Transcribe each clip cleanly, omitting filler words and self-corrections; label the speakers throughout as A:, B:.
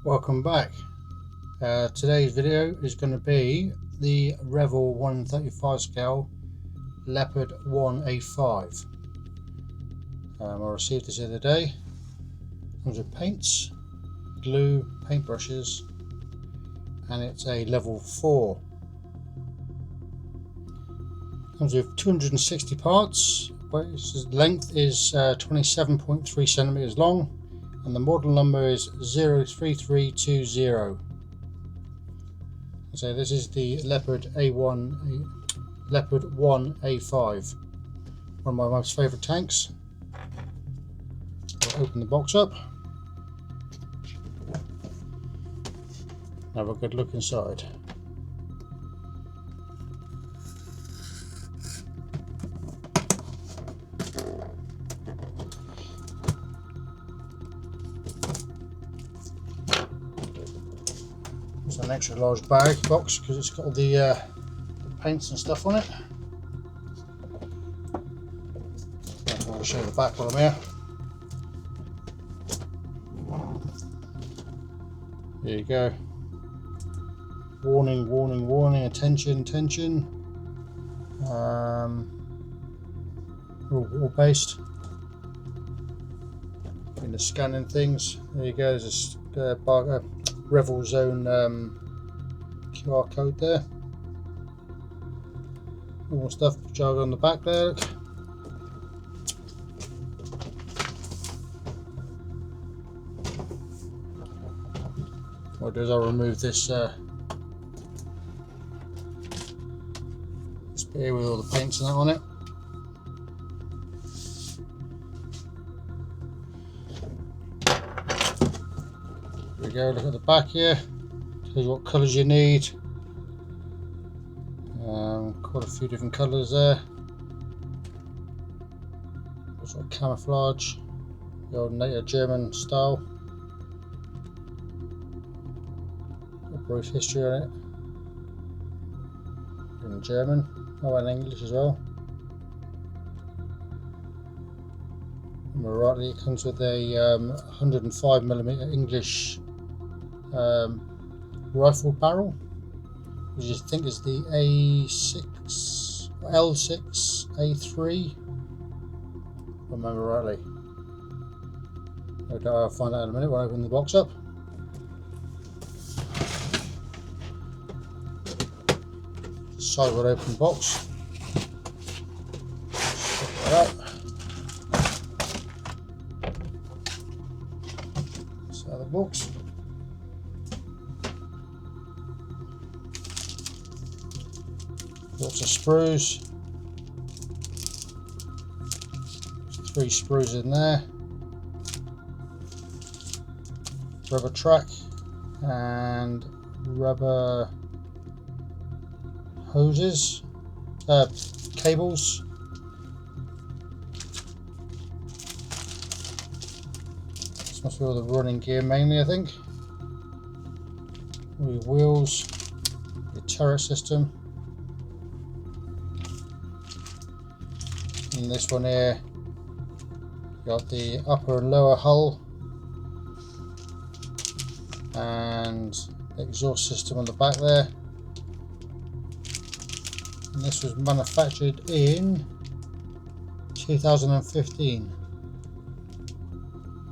A: Welcome back. Today's video is going to be the Revell 135 scale Leopard 1A5. I received this the other day. Comes with paints, glue, paintbrushes, and it's a level 4. Comes with 260 parts. Length is 27.3 centimeters long. And the model number is 03320. So this is the Leopard 1A5, one of my most favourite tanks. I'll open the box up, have a good look inside. It's an extra large bag box because it's got all the paints and stuff on it. I'll show you the back while I'm here. There you go. Warning, warning, warning, attention, attention. All water-based. In the scanning things, there you go. There's a Revell Zone QR code there. More stuff jargon on the back there. Look. What I'll do is I'll remove this bit here with all the paints and that on it. There we go, look at the back here. Tells you what colours you need. Quite a few different colours there. Sort of camouflage, the old NATO German style. A brief history on it. In German, and English as well. Remember rightly, it comes with a 105mm English rifle barrel, which I think is the L6A3, if I remember rightly. Okay, I'll find out in a minute when I open the box up. Sideward open box. Check that out. So the box. Lots of sprues. There's 3 sprues in there. Rubber track and rubber hoses, cables. This must be all the running gear mainly, I think. All your wheels, your turret system. And this one here, got the upper and lower hull and the exhaust system on the back there. And this was manufactured in 2015.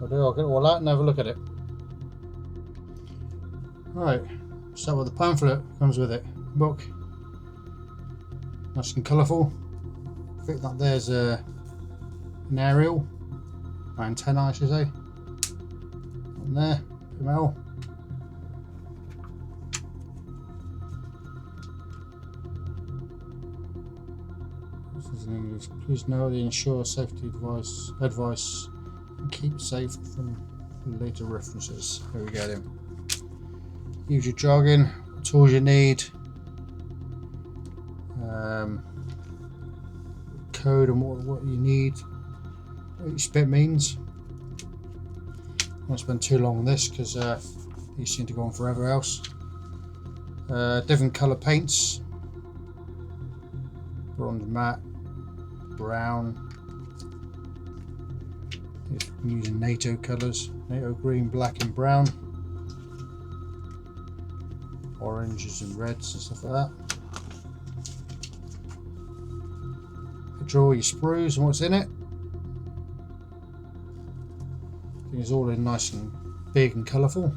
A: I'll get it all out and have a look at it. Right, start with the pamphlet, comes with it. Book, nice and colourful. I think that there's an aerial, antenna I should say, on there, metal. This is in English. Please know the ensure safety advice and keep safe from later references. There we go then. Use your jargon, tools you need. Code and what you need, what each bit means. I won't spend too long on this because these seem to go on forever else. Different colour paints, bronze matte, brown. I'm using NATO colours, NATO Green, black and brown. oranges and reds and stuff like that. Picture all your sprues and what's in it. I think it's all in nice and big and colourful.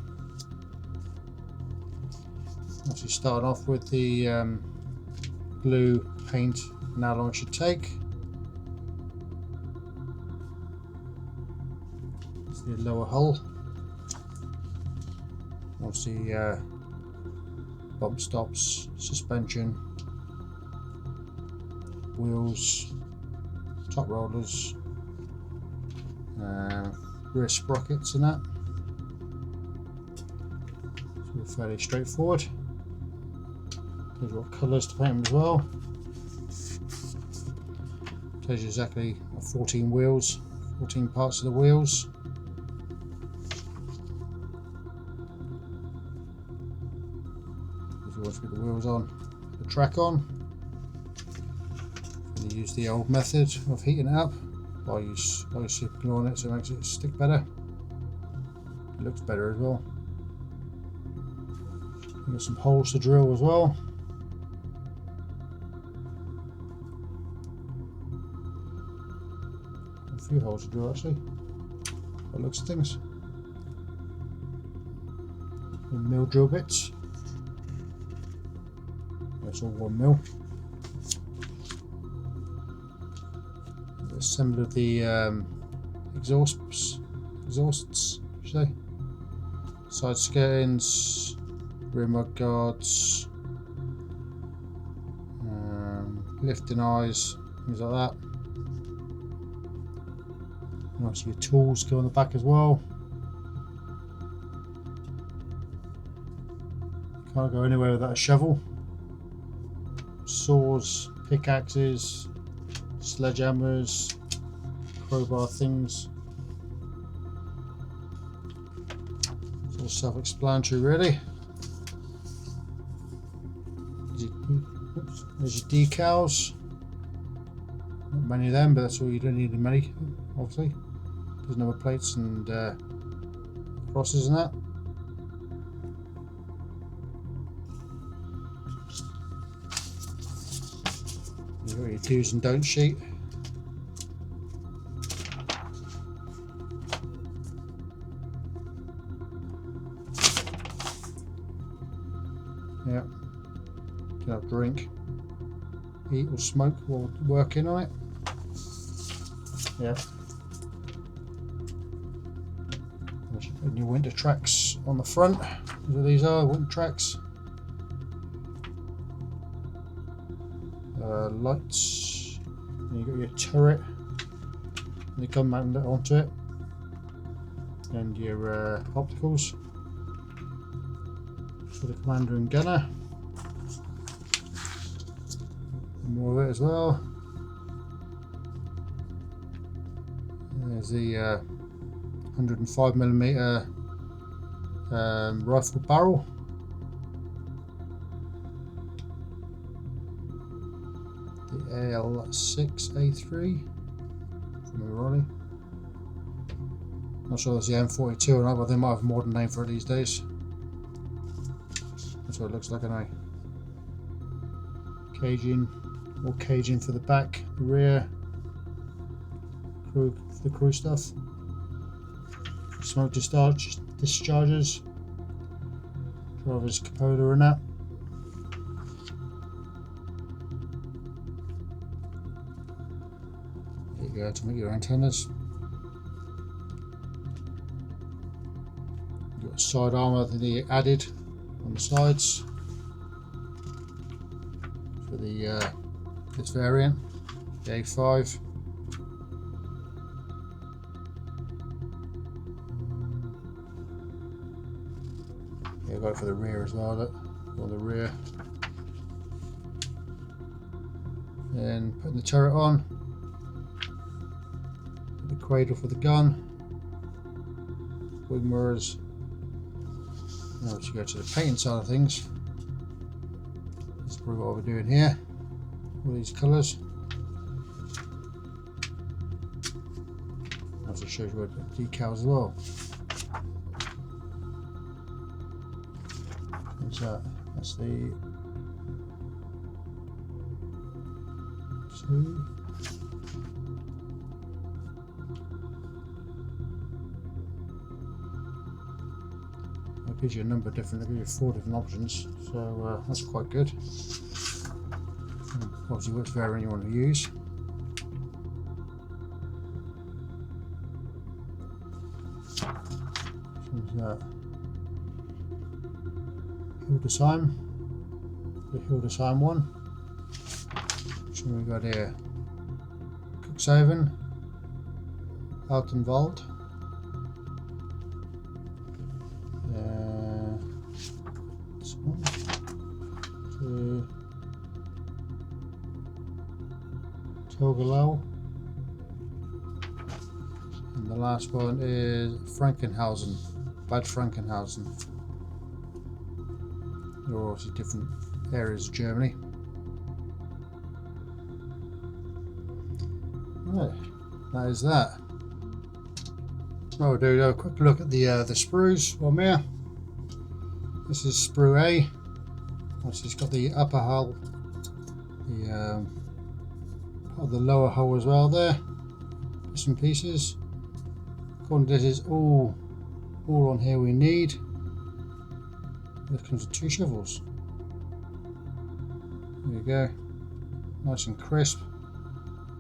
A: Obviously starting off with the glue, paint, and how long it should take. It's the lower hull. Obviously bump stops, suspension, wheels, top rollers, rear sprockets and that. It's all fairly straightforward. Tells you what colours to paint them as well. Tells you exactly 14 wheels, 14 parts of the wheels. If you want to put the wheels on, the track on. And you use the old method of heating it up. I use super glue on it so it makes it stick better. It looks better as well. You've got some holes to drill as well. A few holes to drill actually. By the looks of things. And mill drill bits. That's all 1 mil. Assembly of the exhausts, should I say? Side skirtings, rear mud guards, lifting eyes, things like that. And obviously your tools go on the back as well. You can't go anywhere without a shovel. Saws, pickaxes, sledgehammers, crowbar things. It's all self-explanatory really. There's your decals. Not many of them, but that's all, you don't need many obviously. There's number plates and crosses and that. You've got your do's and don'ts sheet. Yeah. Cannot drink, eat or smoke while working on it. Yeah. Putting your winter tracks on the front. These are, winter tracks. Lights. And you've got your turret. And the gun mounted onto it. And your opticals for the commander and gunner. And more of it as well. There's the 105mm rifle barrel. The AL6A3 from Raleigh. Not sure if it's the M42 or not, but they might have a modern name for it these days. That's what it looks like anyway. Caging, more caging for the back, the rear, crew, for the crew stuff. Smoke discharges, driver's cupola and that. There you go, to make your antennas. You've got side armour that they added on the sides for the this variant, the A5. Yeah, got it for the rear as well, look, on the rear. Then putting the turret on, the cradle for the gun, wing mirrors. Now to go to the painting side of things. This is probably what we're doing here. All these colours. Also shows you what the decals as well. What's that? That's the 2. It gives you a number of different, it gives you 4 different options, so that's quite good. Obviously which variant you want to use. Hildesheim, the Hildesheim one. So we've got here Cuxhaven, Altenwald, this one, to Togelau, and the last one is Frankenhausen, Bad Frankenhausen. There are obviously different areas of Germany. Right, that is that. So we'll do a quick look at the sprues on here. This is sprue A. Obviously it's got the upper hull, the part of the lower hull as well there. Bits and pieces. According to this is all on here we need. This comes with 2 shovels. There you go. Nice and crisp.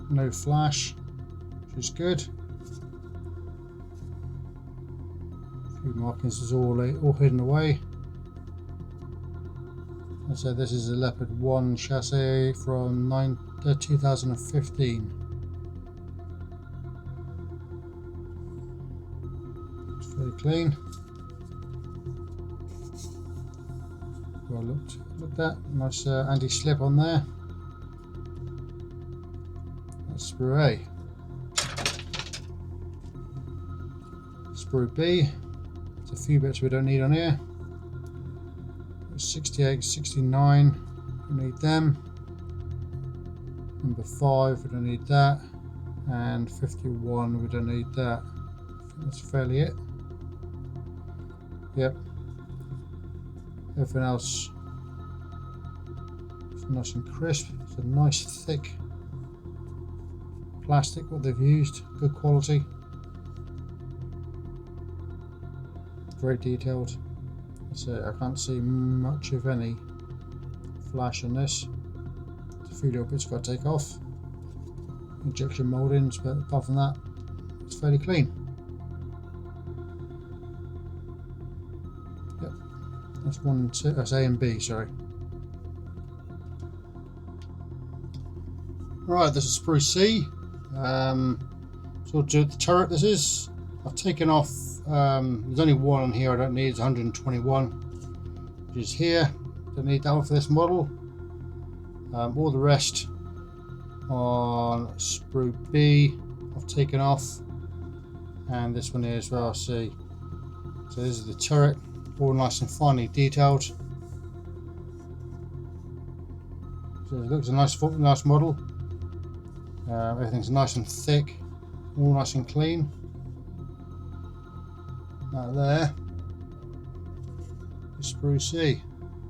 A: No flash, which is good. A few markings is all hidden away. I said this is a Leopard 1 chassis from 2015. It's very clean. Well looked at. Nice anti-slip on there. That's sprue A. Sprue B. There's a few bits we don't need on here. 68, 69, we need them. Number 5, we don't need that. And 51, we don't need that. I think that's fairly it. Yep. Everything else is nice and crisp. It's a nice thick plastic what they've used, good quality, very detailed. So I can't see much of any flash on this. There's a few little bits got to take off, injection mouldings, but apart from that it's fairly clean. Yep, that's 1 and 2, that's A and B, sorry. Right, this is sprue C. So we'll do the turret. This is, I've taken off, there's only one on here I don't need, it's 121, which is here. Don't need that one for this model. All the rest on sprue B I've taken off, and this one here as well. See, so this is the turret, all nice and finely detailed. So it looks a nice model. Everything's nice and thick, all nice and clean. Now there is sprue C.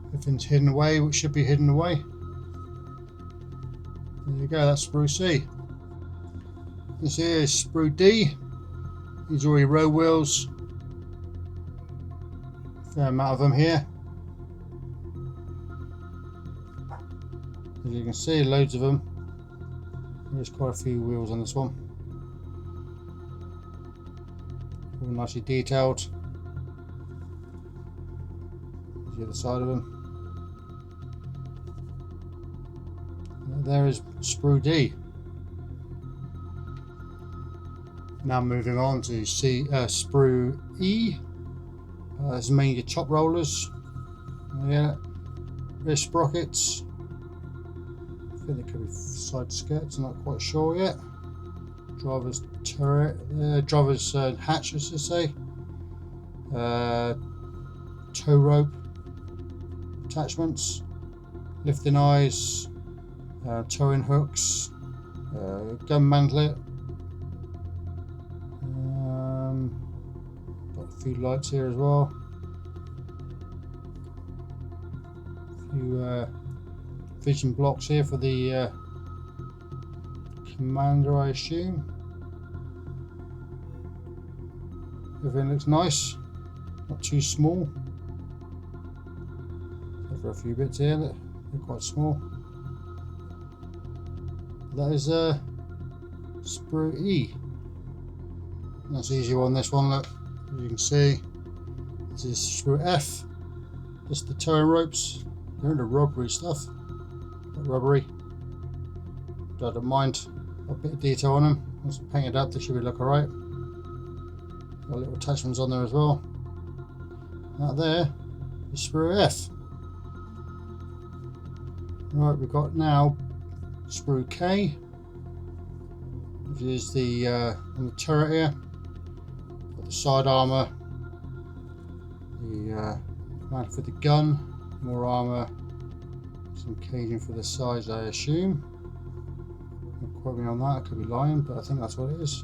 A: Everything's hidden away, which should be hidden away. There you go, that's sprue C. This here is sprue D. These are all your row wheels. Fair amount of them here. As you can see, loads of them. There's quite a few wheels on this one. All nicely detailed. There's the other side of them. There is sprue D. Now moving on to sprue E. This is mainly your top rollers. Yeah, rear sprockets. I think they could be side skirts, I'm not quite sure yet. Driver's turret, driver's hatch, as I say. Tow rope attachments, lifting eyes, towing hooks, gun mantlet. Got a few lights here as well. few vision blocks here for the commander, I assume. Everything looks nice, not too small. Except for a few bits here that are quite small. That is sprue E. That's easy on this one. Look, as you can see, this is sprue F. Just the towing ropes. They're into rubbery stuff. Not rubbery. I don't mind. Got a bit of detail on them. Once painted up, they should look alright. Got little attachments on there as well. That there is sprue F. Right, we've got now sprue K, which is the on the turret here. Got the side armour, the mount for the gun, more armour, some caging for the sides, I assume. Don't quote me on that, I could be lying, but I think that's what it is.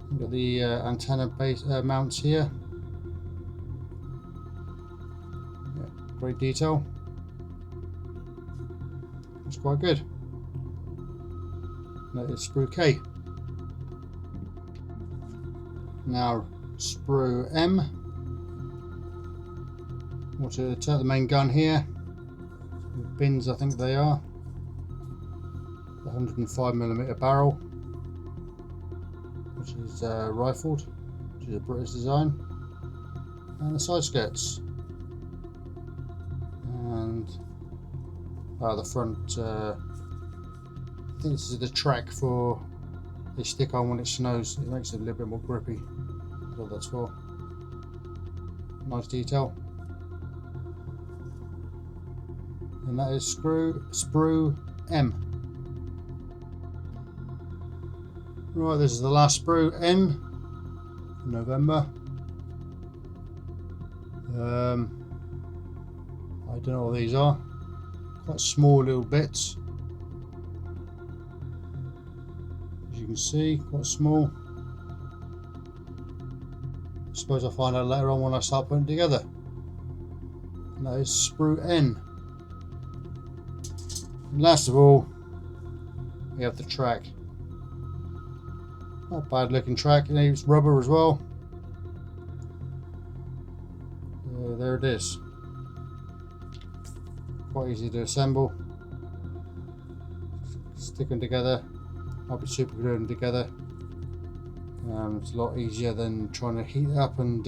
A: We've got the antenna base mounts here. Yeah, great detail. It's quite good. That is sprue K. Now sprue M. What's it? The main gun here. Bins, I think they are. 105mm barrel, which is rifled, which is a British design, and the side skirts, and the front. I think this is the track for they stick on when it snows. It makes it a little bit more grippy. That's what that's for. Nice detail. And that is sprue M. Right, this is the last sprue N. November. I don't know what these are. Quite small little bits. As you can see, quite small. I suppose I'll find out later on when I start putting it together. And that is sprue N. And last of all, we have the track. Not bad looking track, it needs rubber as well. There it is. Quite easy to assemble. Stick them together. I'll be super gluing them together. It's a lot easier than trying to heat it up and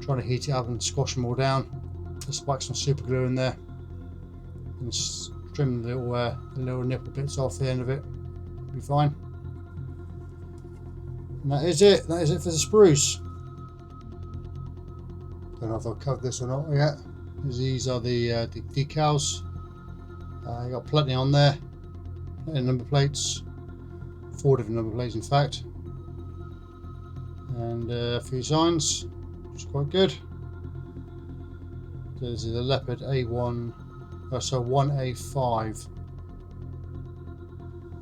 A: trying to heat it up and squash them all down. Just whack some super glue in there and trim the little nipple bits off the end of it. It'll be fine. And that is it. That is it for the sprues. Don't know if I've covered this or not yet. These are the decals. You got plenty on there. Plenty of number plates. 4 different number plates, in fact. And a few signs, which is quite good. So this is the Leopard A1A5.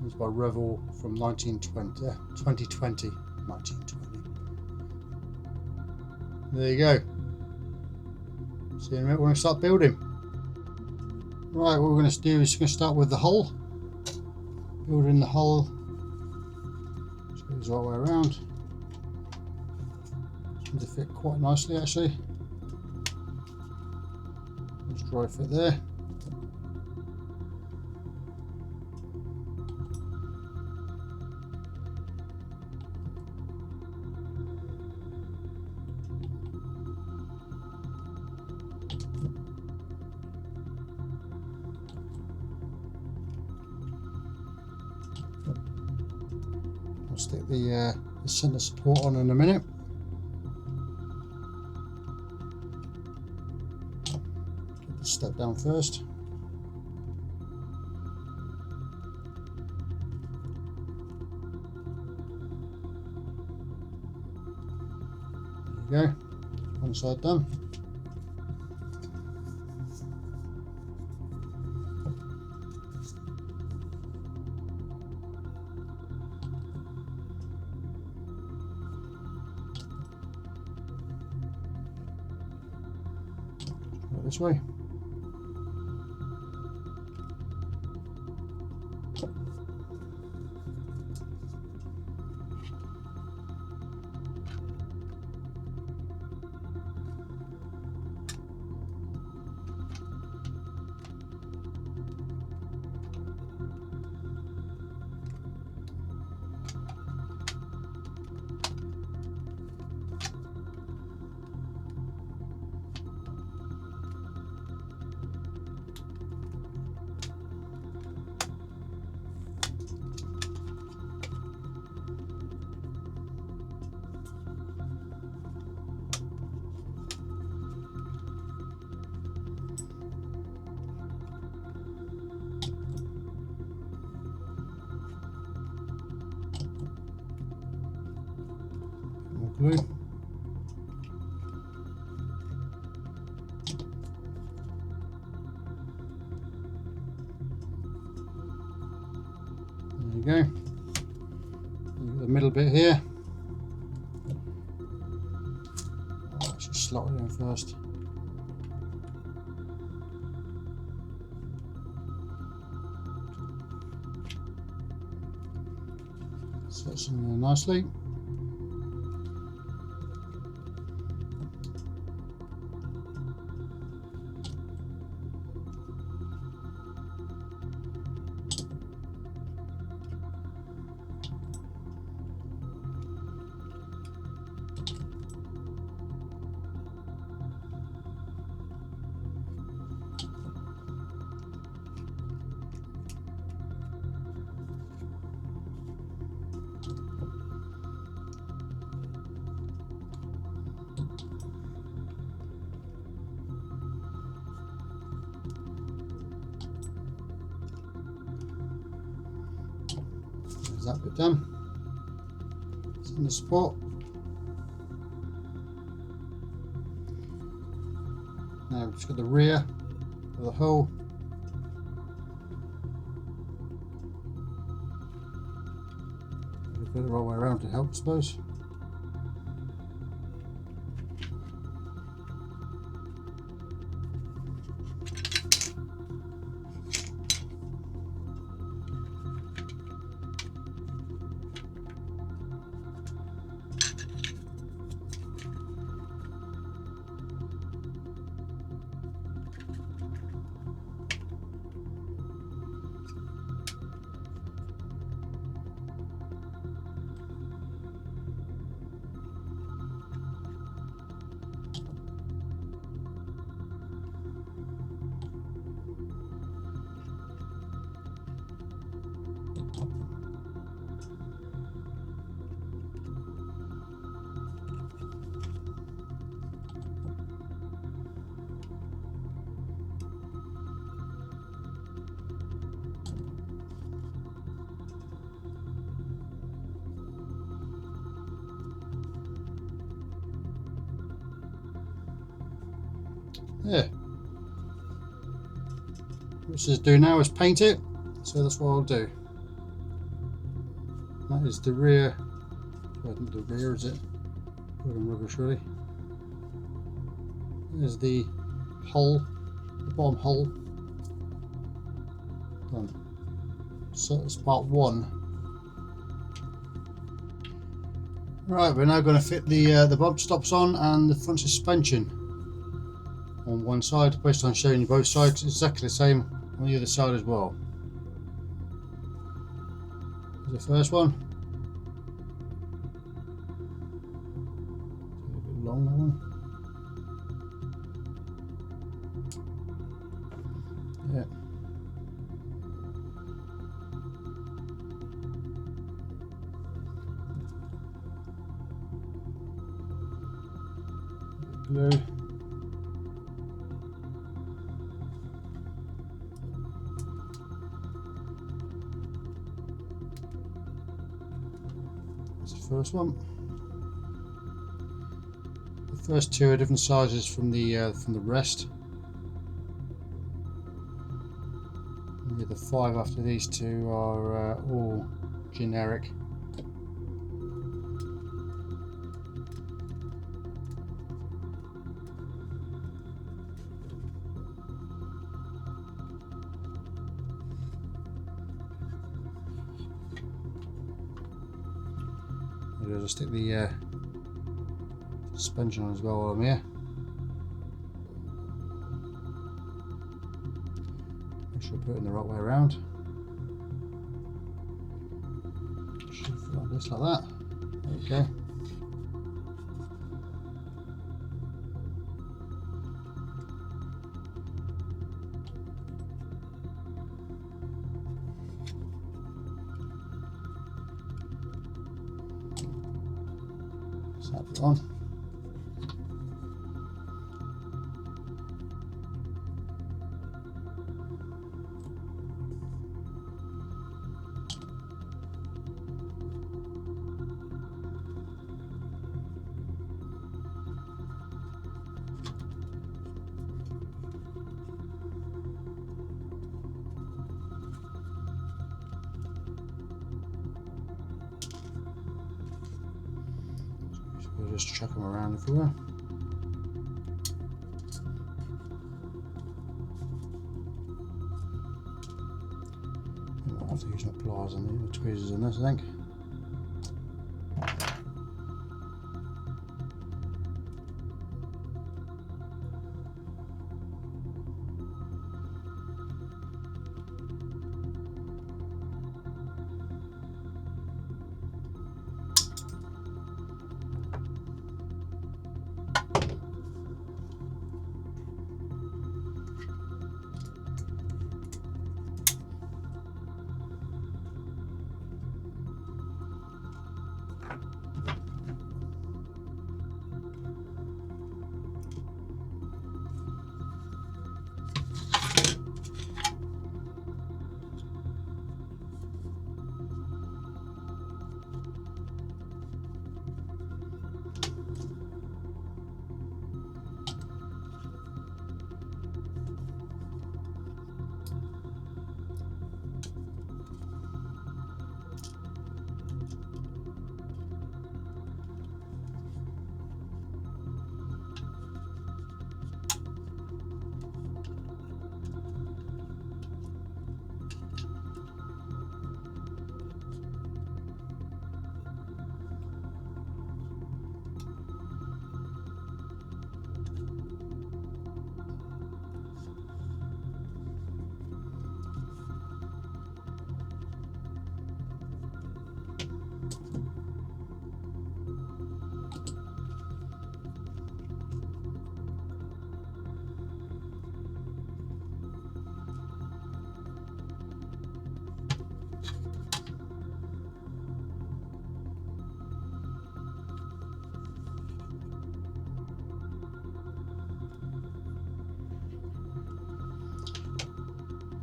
A: It's by Revell from 2020. There you go. See you in a minute when we start building. Right, what we're going to do is we're going to start with the hull. Building the hull. Just goes all the way around. Seems to fit quite nicely actually. Just dry fit there. I'll stick the centre support on in a minute. Get the step down first. There you go. One side done. this way. More glue. There you go. You've got the middle bit here. Oh, I should slot it in first. Slots in there nicely. That bit done. It's in the spot. Now we've just got the rear of the hull. Put it the right way around to help, I suppose. Yeah. Which is do now is paint it, so that's what I'll do. That is the rear. I think the rear is it? Rubbish really. There's the hull, the bottom hull. Done. So that's part one. Right, we're now going to fit the bump stops on and the front suspension on one side, based on showing you both sides. It's exactly the same on the other side as well. There's the first one. A bit long, that one. Yeah. Glue. First one. The first two are different sizes from the rest. And the other 5 after these two are all generic. I'll just stick the suspension on as well while I'm here. Make sure I put it in the right way around. Should fit like this, like that. There we go. Snap it on. We'll just chuck them around everywhere. I might have to use my pliers on these, or tweezers on this, I think.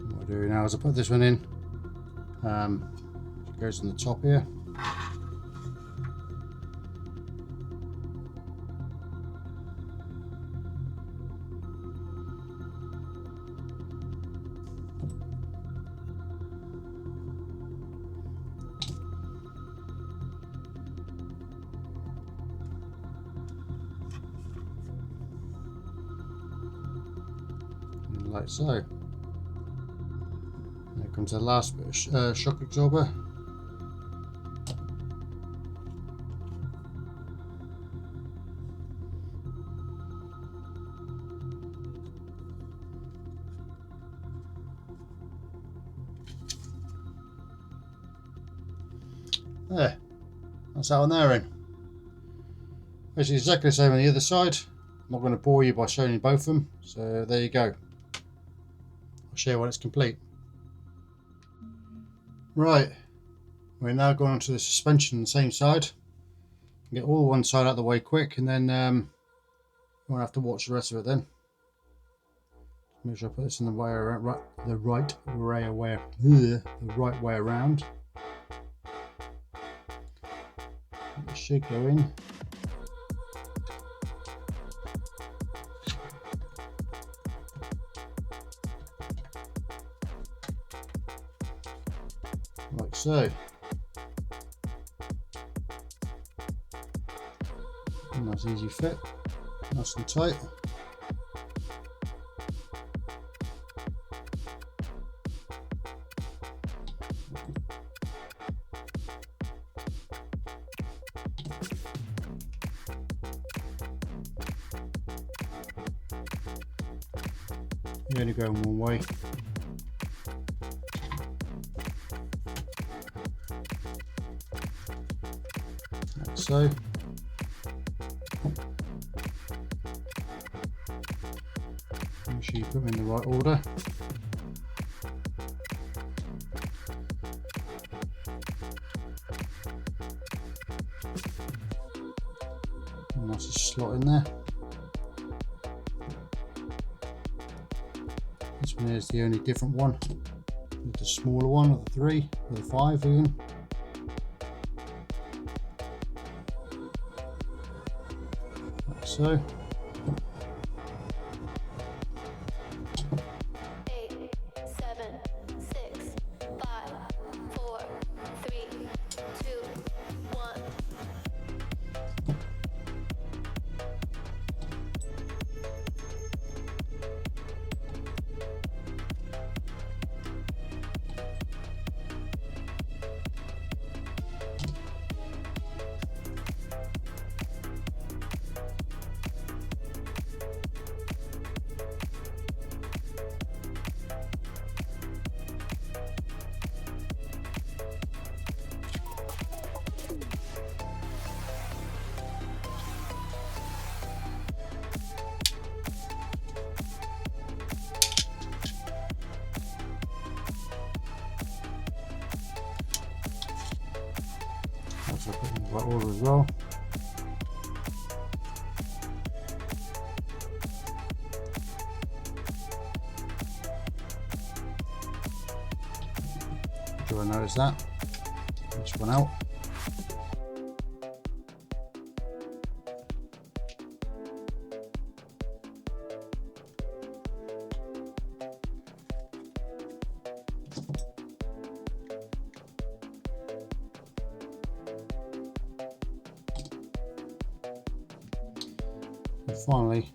A: What I'll do now is I put this one in. It goes on the top here. Like so. There comes the last bit of shock absorber. There, that's that one there in. Basically exactly the same on the other side. I'm not going to bore you by showing you both of them, so there you go. I'll show you when it's complete. Right, we're now going on to the suspension on the same side. Get all one side out of the way quick, and then you won't have to watch the rest of it then. Make sure I put this in the way around, the right way around. It should go in. Like so. Nice easy fit, nice and tight. You're only going one way. Like so. Make sure you put them in the right order. Nice slot in there. This one is the only different one. With the smaller one of the 3, or the 5 even. Like so.
B: 8, 7, 6, 5, 4, 3, 2, 1.
A: Also put in the right order as well. Do I notice that? This one out. And finally,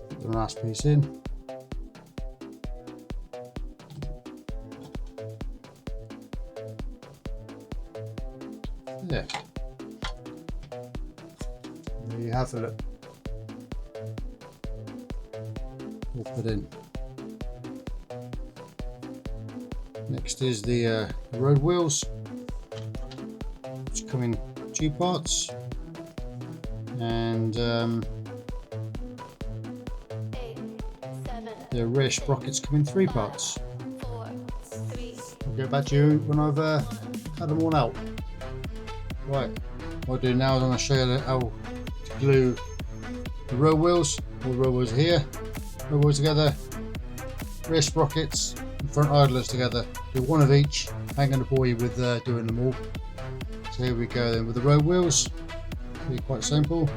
A: put the last piece in. There. There you have it. All put in. Next is the road wheels, which come in 2 parts, and
B: 8, 7,
A: the rear sprockets come in 3 parts.
B: 4, 3.
A: I'll get back to you when I've had them all out. Right, what I'll do now is I'm going to show you how to glue the road wheels. All the road wheels are here, road wheels together, rear sprockets and front idlers together. Do one of each. I ain't going to bore you with doing them all. So here we go then with the road wheels. It'll be quite simple.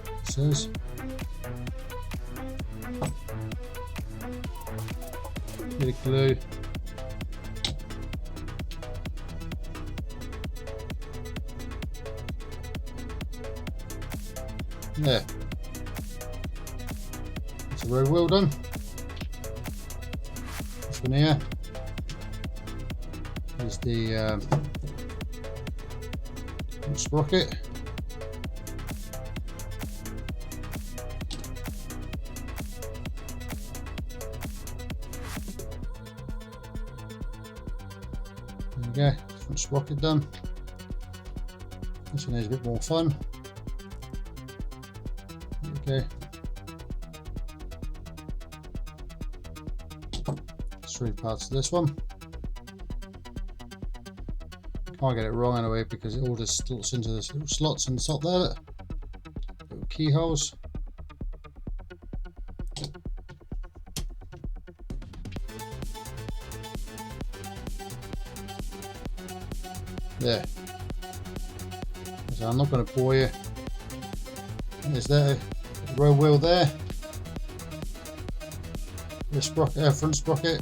A: It says. Bit of glue. There. That's a road wheel done. This one here is the sprocket. There we go, front sprocket done. This one is a bit more fun. Okay. 3 parts to this one. Can't get it wrong anyway because it all just slots into the little slots in the top there. Little keyholes. There. So I'm not going to bore you. There's there. Road wheel there, the sprocket, front sprocket,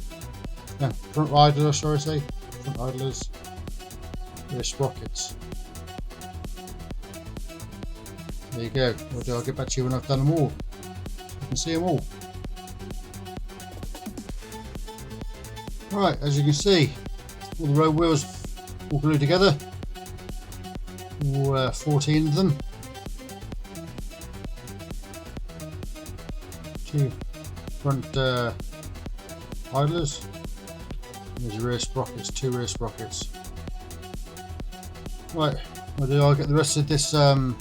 A: no, front idler, sorry, front idlers, the sprockets. There you go. I'll get back to you when I've done them all. You can see them all. Right, as you can see, all the road wheels all glued together, all 14 of them. two front idlers. There's your rear sprockets, two rear sprockets. Right, I'll get the rest of this the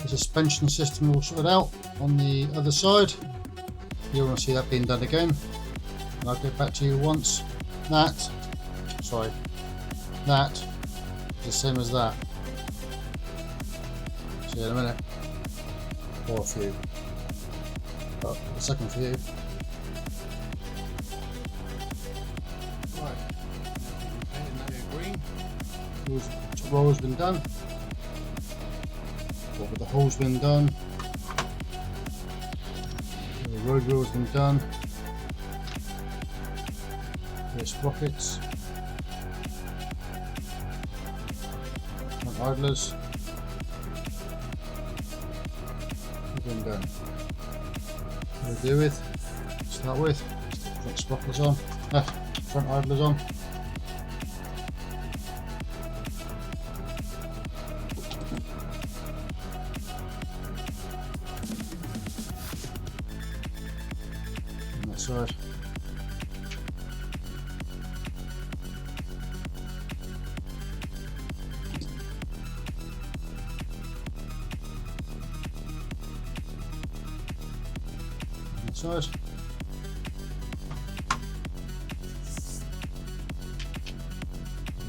A: suspension system all sorted out on the other side. You'll want to see that being done again, and I'll get back to you once that is the same as that. See you in a minute, or a few. Oh, a second for you. Right, painting NATO Green. The roll has been done. What with the hole's been done. The road wheel's been done. The sprockets. Front idlers. Been done. What to do with? Start with front sprockets on, front idlers on. On that side. Side.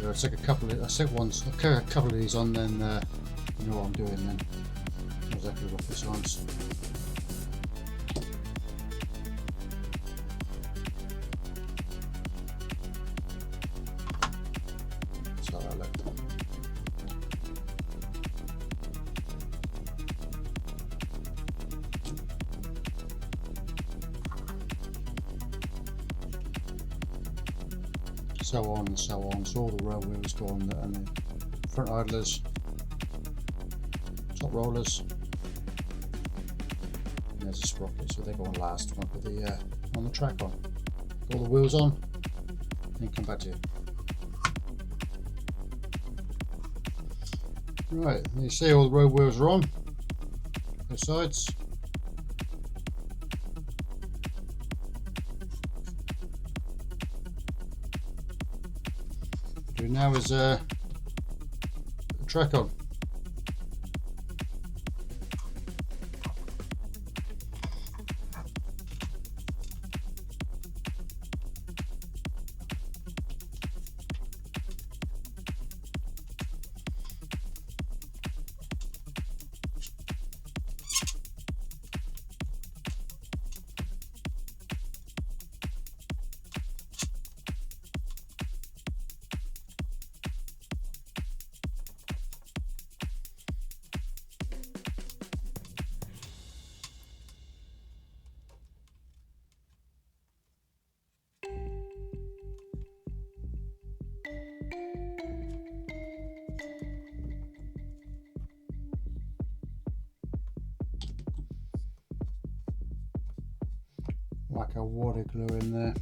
A: Yeah, I'll take a couple of these on, then you know what I'm doing then. Exactly what this one's. So I look. So on and so on. So all the roll wheels go on, and the front idlers, top rollers, and there's a sprocket, so they go on last. One put the on the track on. Got all the wheels on, then come back to you. Right, you see all the road wheels are on both sides. Now is the track on. Like a water glue in there.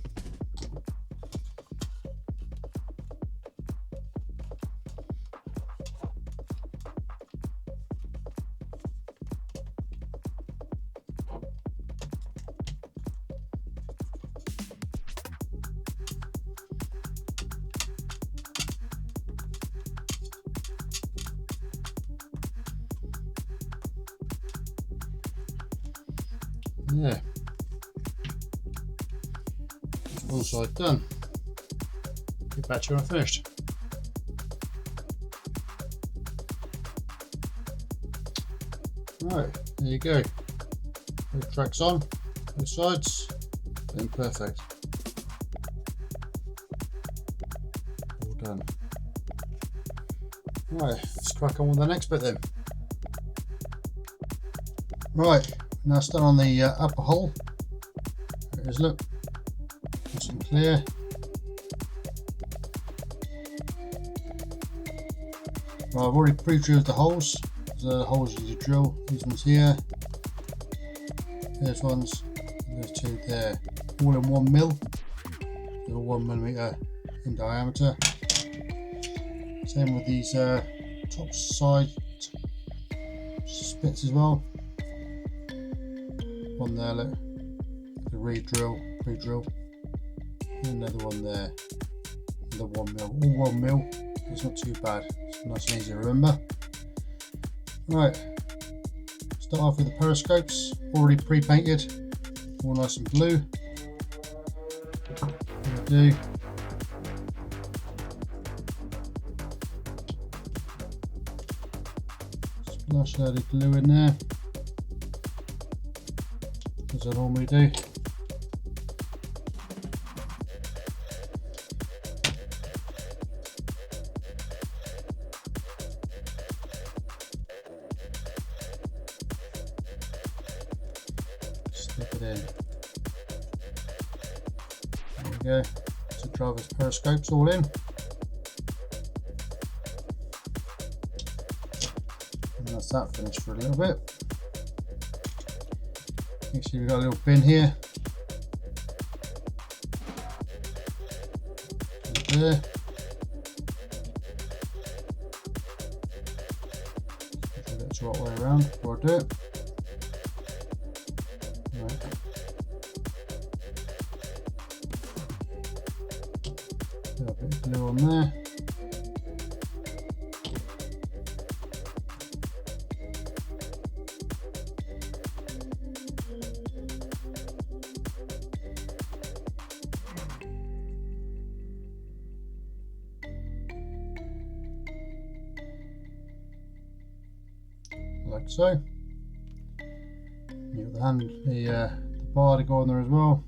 A: Yeah. One side done. Get back to you when I'm finished. Right, there you go. Both tracks on, both sides, then perfect. All done. Right, let's crack on with the next bit then. Right, now it's done on the upper hull. There it is, look. Nice and clear. Right, I've already pre-drilled the holes. The holes you drill, these ones here, there's ones, and there's two there, all in 1 mil. They're all 1mm in diameter. Same with these top side spits as well. one there, look, the re-drill, and another one there, the 1 mil, all 1 mil. It's not too bad, it's nice and easy to remember. Right, start off with the periscopes, already pre-painted, all nice and blue. Do. Splash a load of glue in there, as I normally do. Slip it in. There we go. So driver's periscopes all in. And that's that finished for a little bit. Next we've got a little bin here. There. Get it the right way around before I do it. Right. Put a bit of glue on there. Like so. You've got the bar to go on there as well.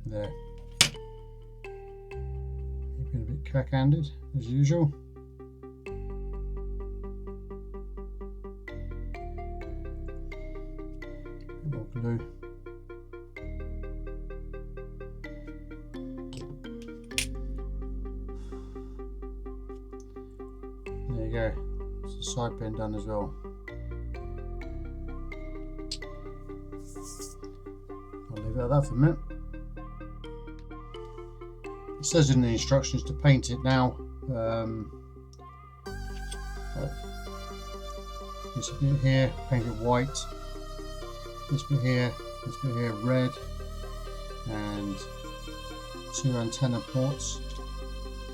A: There. You've been a bit cack-handed as usual. More glue. There you go. It's the side bin done as well. I'll leave it at that for a minute. It says in the instructions to paint it now. This bit here, paint it white. This bit here red, and 2 antenna ports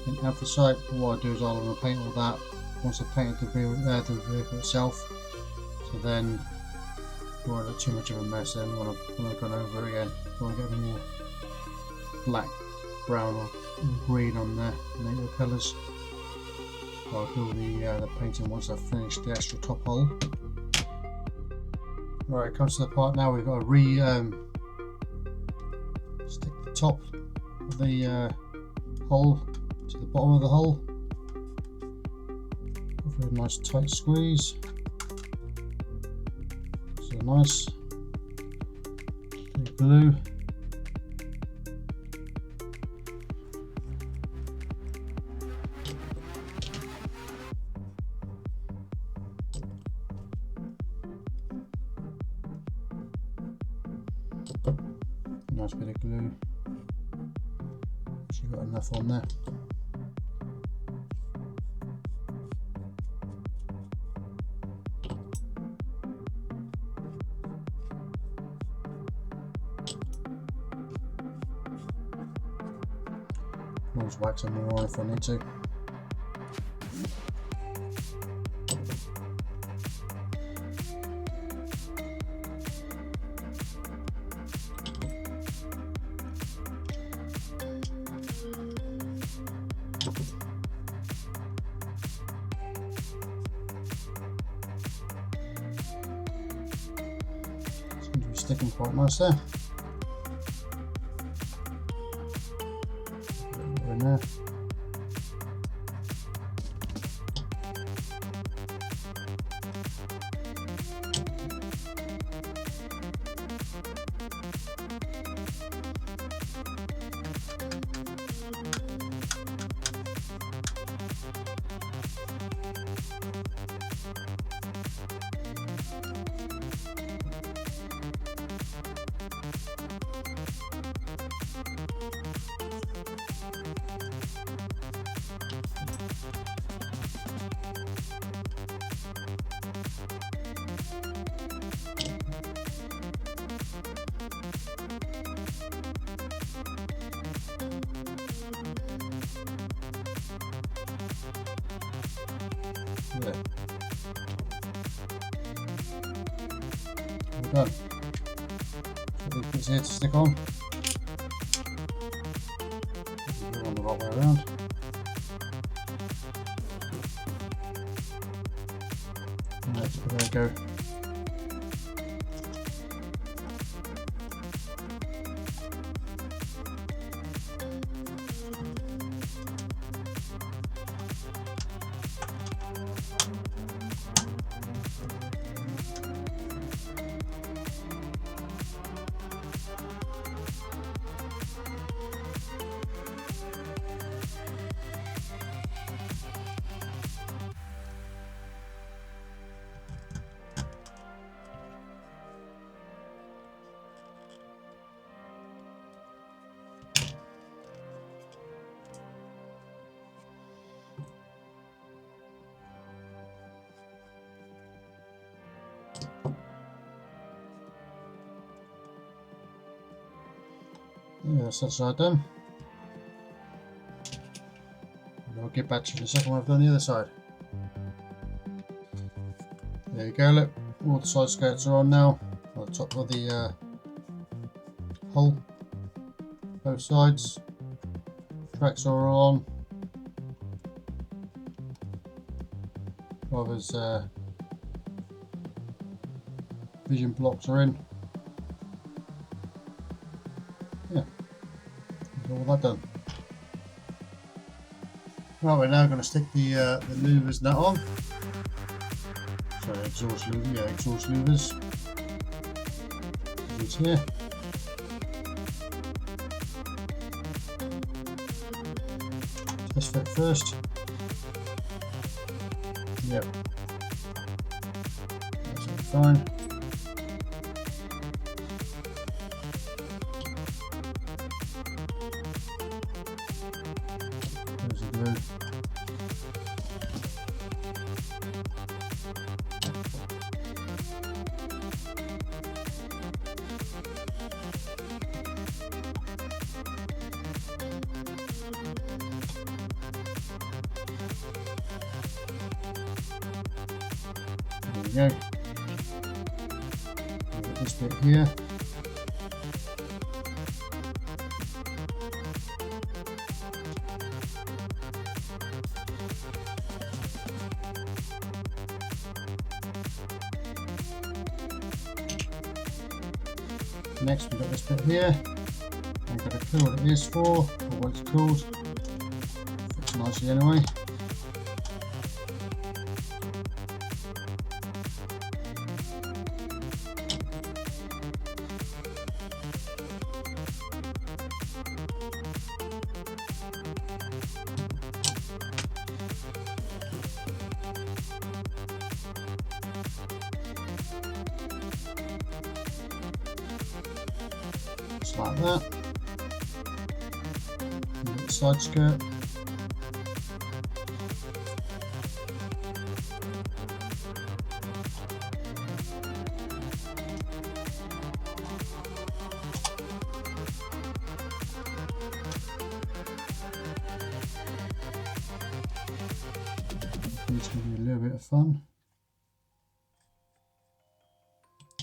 A: in anthracite. But what I'll do is I'm going to paint all that once I've painted the vehicle itself, so then it won't look too much of a mess then when I've gone over it again. I want to get more black, brown or green on the NATO colours. I'll do the painting once I've finished the extra top hole. Right, it comes to the part now we've got to stick the top of the hole to the bottom of the hole. Give it a nice tight squeeze. So nice. Glue. Nice bit of glue. She's got enough on there. I'll just wax some more if I need to. Seems to be sticking quite nice there. In there. Yeah. All done. Got these bits here to stick on. Go on the right way around. Right, there we go. Yeah, that's that side done. And I'll get back to you in a second when I've done the other side. There you go, look, all the side skirts are on now, on the top of the hull, both sides. Tracks are all on. Driver's vision blocks are in. Yeah, that's all that done. Right, we're now going to stick the louvers nut on. Sorry, exhaust louvers, yeah, exhaust louvers. It's here. Test fit first. Yep. That's all fine. There's the glue. There we go. We've got this bit here. Next we've got this bit here. I've got a clue what it is for, or what it's called. Fits nicely anyway. Just like that. And the side skirt. It's going to be a little bit of fun.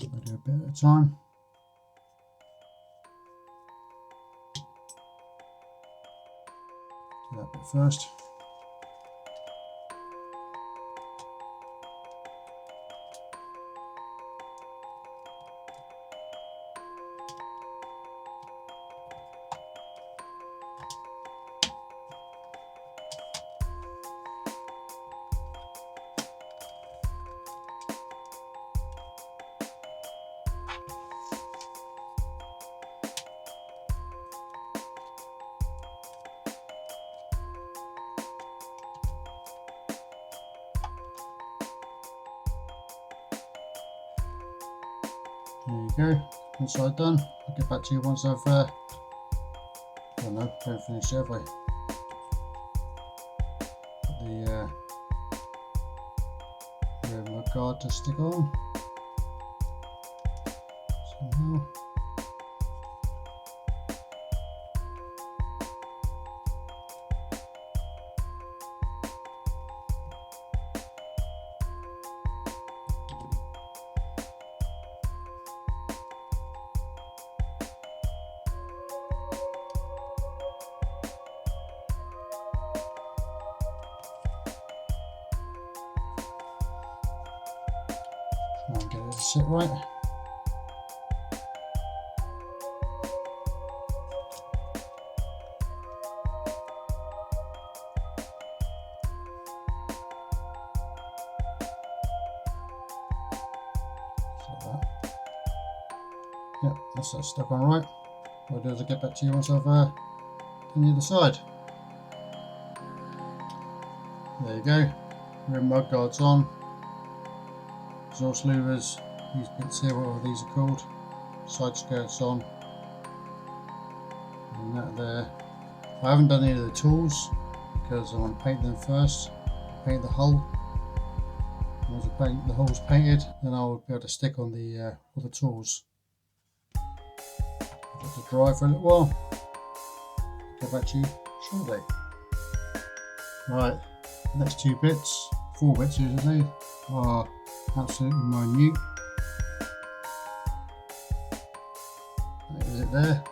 A: I'll do a bit at a time. Do that bit first. There you go, one side done. I'll get back to you once I've, I don't know, don't finish it, have I? Got the rear guard to stick on. Somehow. it to sit right. Yep, that's that stuck on right. What I'll do is I'll get back to you once I've done the other side. There you go. Rear mud guards on. Exhaust louvers. These bits here, whatever these are called. Side skirts on. And that there. I haven't done any of the tools because I want to paint them first. Paint the hull. Once I paint the holes painted, then I'll be able to stick on the all the tools. Let it dry for a little while. Get back to you shortly. Right, the next 2 bits, 4 bits usually, are absolutely minute. That is it there.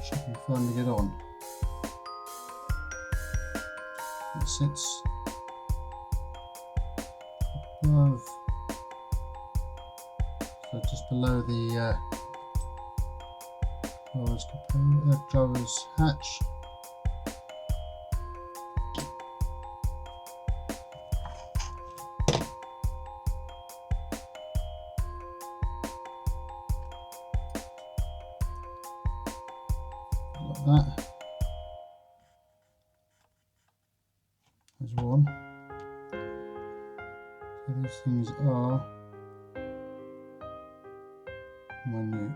A: Should be fun to get on. It sits above, so just below the driver's hatch. Like that. There's one. So these things are minute.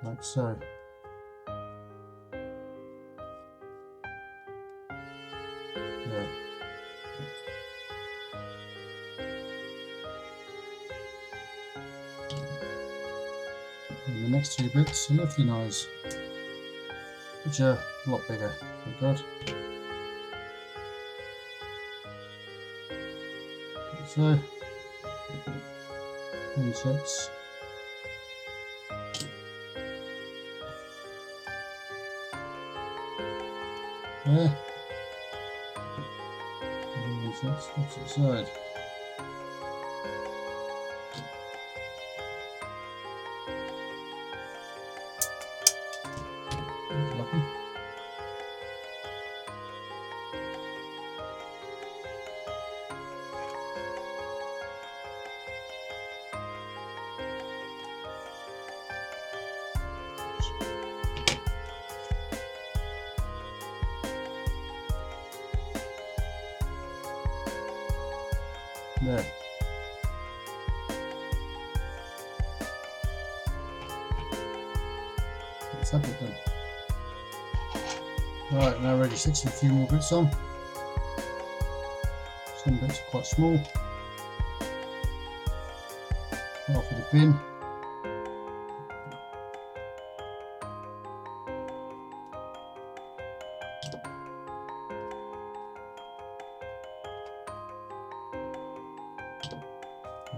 A: Like so. There. And the next 2 bits are lifting eyes, which are a lot bigger, thank God. Like so. One sets. There. And one sets opposite side. Lucky. There. Let's have it done. Right, now ready to stick a few more bits on. Some bits are quite small. Half of the bin.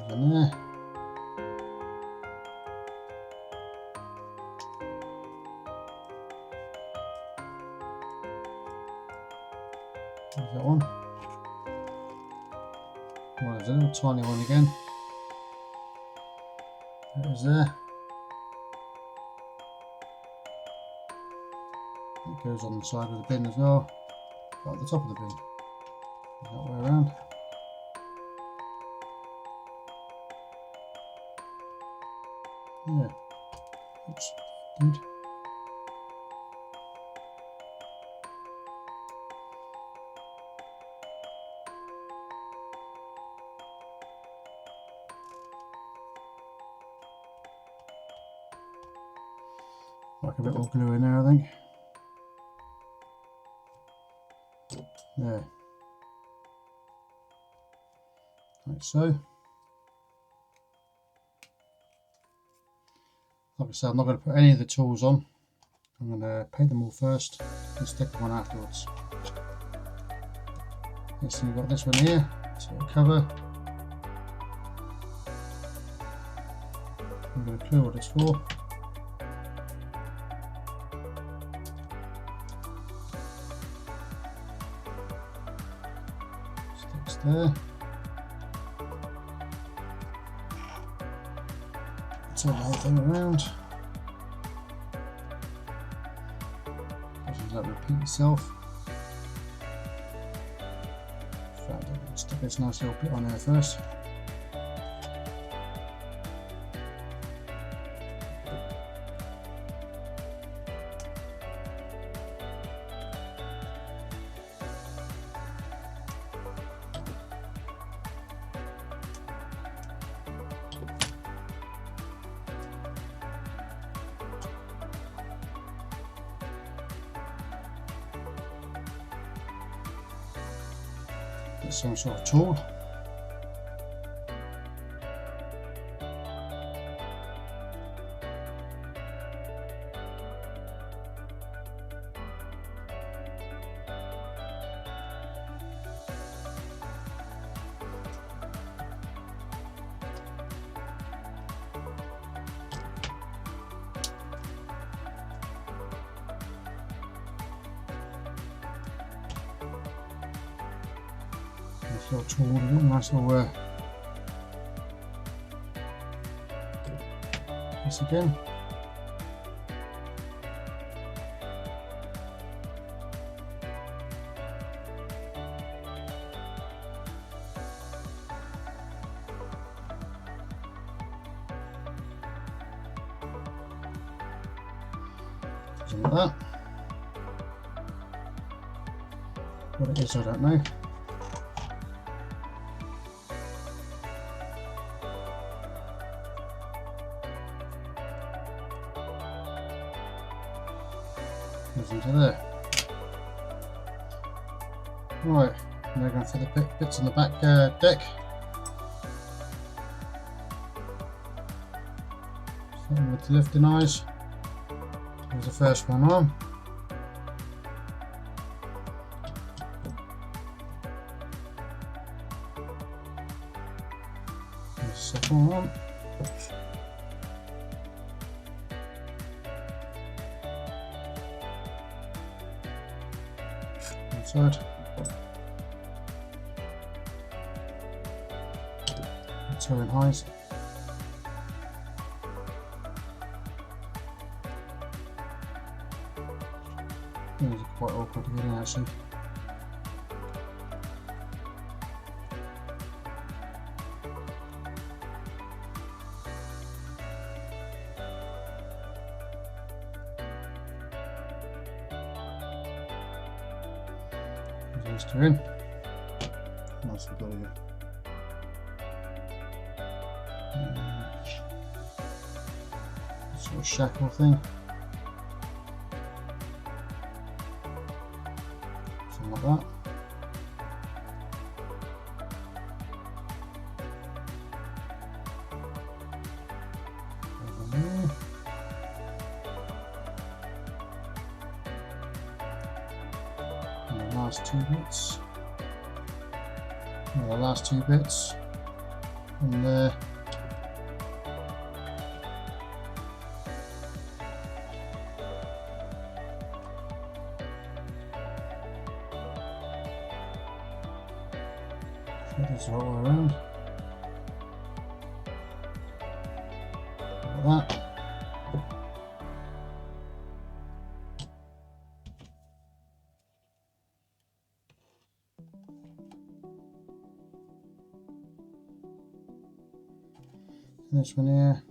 A: In there. There's that one. Well, there's a little tiny one again. There it is there. It goes on the side of the bin as well, but at the top of the bin. That way around. Yeah, oops, good. Like a bit more glue in there, I think. There. Like so. Like I said, I'm not going to put any of the tools on. I'm going to paint them all first and stick them on afterwards. Next thing we've got this one here, sort of cover. I've got a clue what it's for. Sticks there. Turn the whole thing around. Doesn't that repeat itself? Stick this nice little bit on there first. Get some sort of tool. Nice little tool, nice little this again. Something like that. What it is, I don't know. Goes into there. Right, now going for the bits on the back deck. Starting with the lifting eyes. There's the first one on. There's the second one. Side. Towing highs. These are quite awkward to get in actually. Those two in. Nicely got here. Sort of shackle thing. Something like that. Over there. And the last two bits. And the last two bits. And there. This all the way around. Like that. And this one here.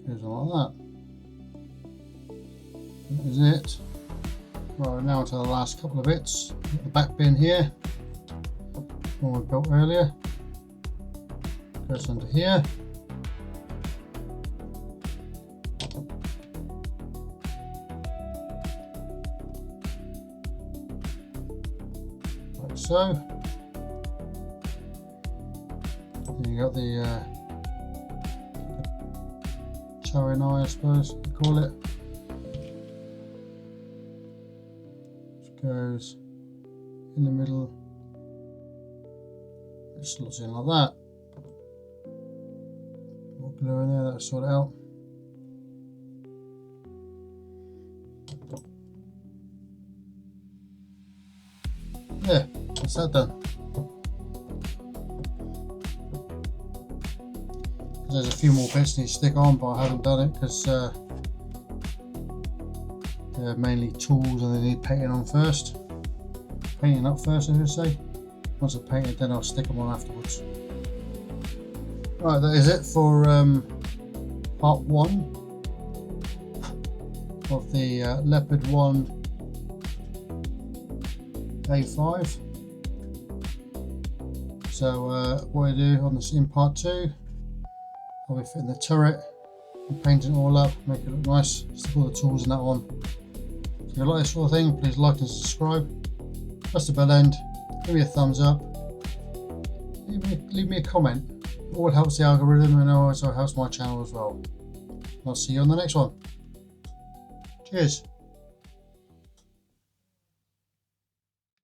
A: Goes on like that. That is it. Right, now to the last couple of bits. Got the back bin here, one we built earlier. Goes under here. Like so. Then you got the towing eye, I suppose you call it. Which goes in the middle. It slots in like that. More glue in there, that'll sort it out. Yeah, that's that done. There's a few more bits need to stick on, but I haven't done it because they're mainly tools and they need painting on first. Painting up first, I should say. Once I've painted, then I'll stick them on afterwards. Right, that is it for part 1 of the Leopard 1A5. So what I do on this in part 2, I'll be fitting the turret and painting it all up, make it look nice, stick all the tools in that one. If you like this sort of thing, please like and subscribe, press the bell end, give me a thumbs up, leave me a comment. It all helps the algorithm and also helps my channel as well. I'll see you on the next one. Cheers.